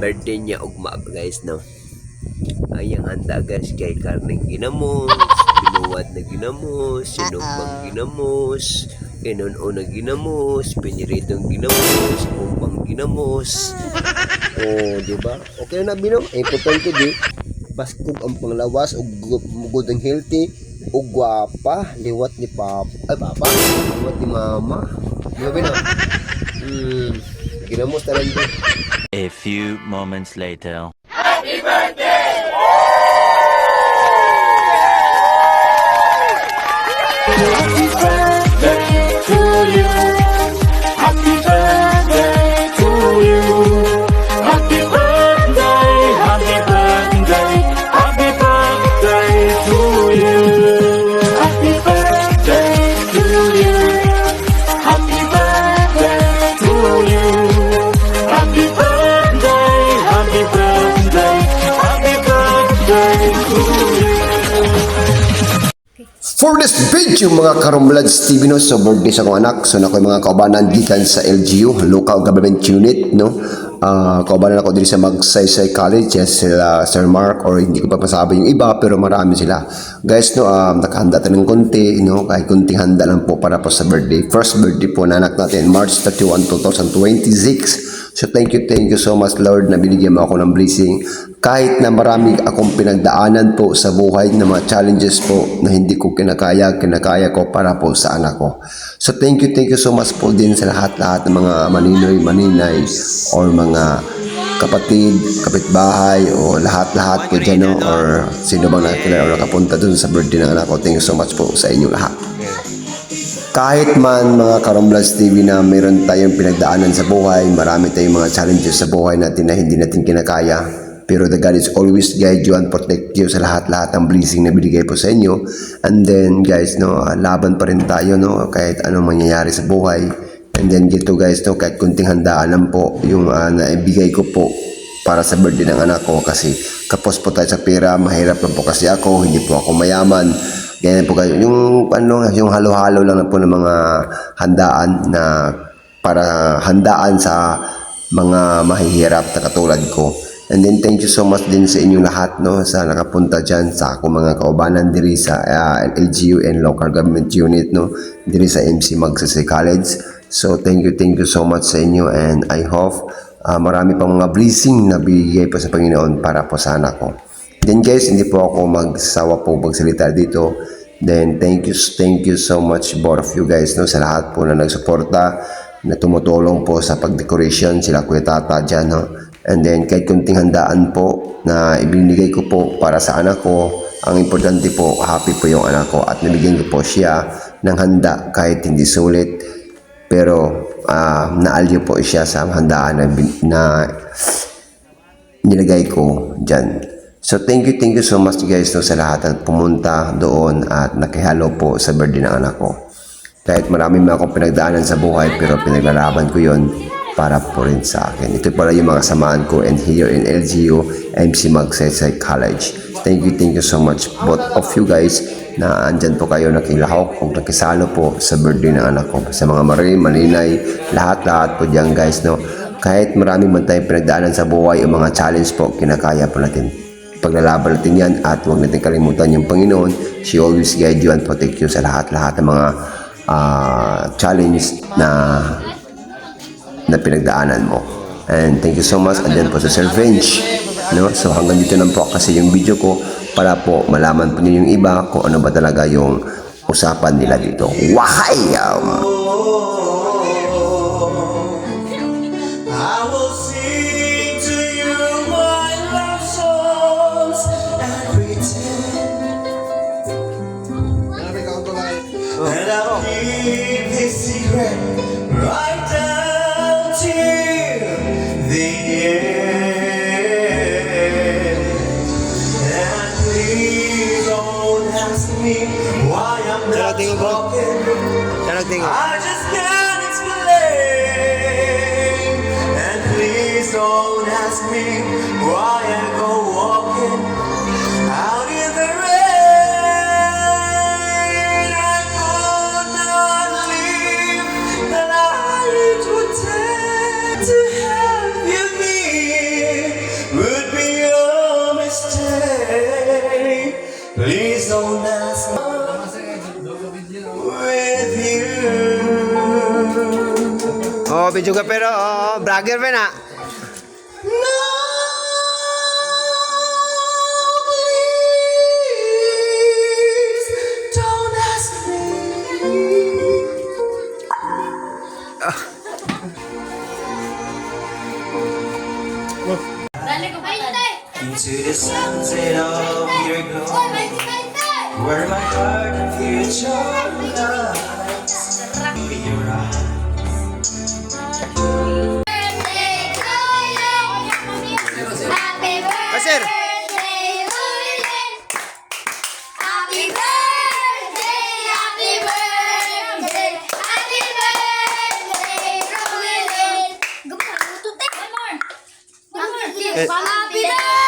birthday niya ugma guys no. Ayang handa guys kay karneng ginamos, binuwad na ginamos, sinugbang ginamos, inuno na ginamos, piniritong ginamos, umbang ginamos. Oh, di ba? Okay na bino. Importante di baskog ang panglawas ug good and healthy ug gwapa, liwat ni papa. Ay papa, liwat ni mama. Di ba bino? Ginamos talaga. A few moments later. Happy birthday! Happy birthday to you. Happy birthday to you. Happy birthday, happy birthday, happy birthday to you. Happy birthday to you. Happy birthday to you. Happy birthday, happy birthday, happy birthday to you. For this video mga Karumblads TV no, so birthday sa akong anak, so nakoy mga kaubanan gikan sa LGU, Local Government Unit no. Kaubanan ako diri sa Magsaysay College, yes, sila Sir Mark, or hindi ko pa masabi yung iba pero marami sila guys no. Nakahanda tayo ng konti no, kahit konting handa lang po para po sa birthday, first birthday po na anak natin, March 31, 2026. So thank you so much Lord na binigyan mo ako ng blessing kahit na marami akong pinagdaanan po sa buhay na mga challenges po na hindi ko kinakaya ko para po sa anak ko. So thank you so much po din sa lahat ng mga maninay or mga kapatid, kapitbahay o lahat po dyan no, or sino bang nakakilala o nakapunta dun sa birthday ng anak ko. Thank you so much po sa inyo lahat. Kahit man mga Karumblads TV na mayroon tayong pinagdaanan sa buhay, marami tayong mga challenges sa buhay natin na hindi natin kinakaya, pero the God is always guide you and protect you sa lahat ng blessing na binigay po sa inyo. And then guys no, laban pa rin tayo no, kahit anong mangyayari sa buhay. And then dito guys no, kahit kunting handaan lang po yung naibigay ko po para sa birthday ng anak ko, kasi kapos po tayo sa pera, mahirap lang po kasi ako, hindi po ako mayaman. Ganyan po kayo. Yung halo-halo lang na po ng mga handaan na para handaan sa mga mahihirap na katulad ko. And then thank you so much din sa inyong lahat no, sa nakapunta dyan sa akong mga kaubanan diri sa LGU and Local Government Unit no, diri sa MC Magsaysay College. So thank you so much sa inyo, and I hope marami pang mga blessing na bigay po sa Panginoon para po sa anak ko. Then guys, hindi po ako magsawa po magsalita dito. Then thank you so much both of you guys no, sa lahat po na nagsuporta, na tumutulong po sa pag-decoration, sila Kuya Tata dyan no. And then kahit kunting handaan po na ibinigay ko po para sa anak ko, ang importante po happy po yung anak ko, at nabigyan ko po siya ng handa kahit hindi sulit, pero naalyo po siya sa handaan na nilagay ko dyan. So thank you so much guys no, sa lahat at pumunta doon at nakihalo po sa birthday ng anak ko. Kahit marami mga akong pinagdaanan sa buhay, pero pinaglalaban ko yon para po rin sa akin. Ito pala yung mga samaan ko and here in LGU MC Magsaysay College. Thank you so much both of you guys na andyan po kayo nakilahok kung nakisalo po sa birthday ng anak ko. Sa mga malinay, lahat po dyan guys no. Kahit marami man tayong pinagdaanan sa buhay o mga challenge po, kinakaya po natin. Paglalaban natin yan, at huwag natin kalimutan yung Panginoon. She always guide you and protect you sa lahat ng mga challenge na pinagdaanan mo. And thank you so much. And then po sa Sir Vince no? So hanggang dito lang po kasi yung video ko, para po malaman po niyo yung iba kung ano ba talaga yung usapan nila dito. Wahayam! And I'll keep this secret right down till the end. And please don't ask me why I'm not talking. I just can't explain. And please don't ask me why I go walking out in the rain. To have you near, video ka pero vlogger pa na. No, please don't ask me. Into the sunset of your glow, where my heart and future lies. In your eyes. Sir. Happy birthday!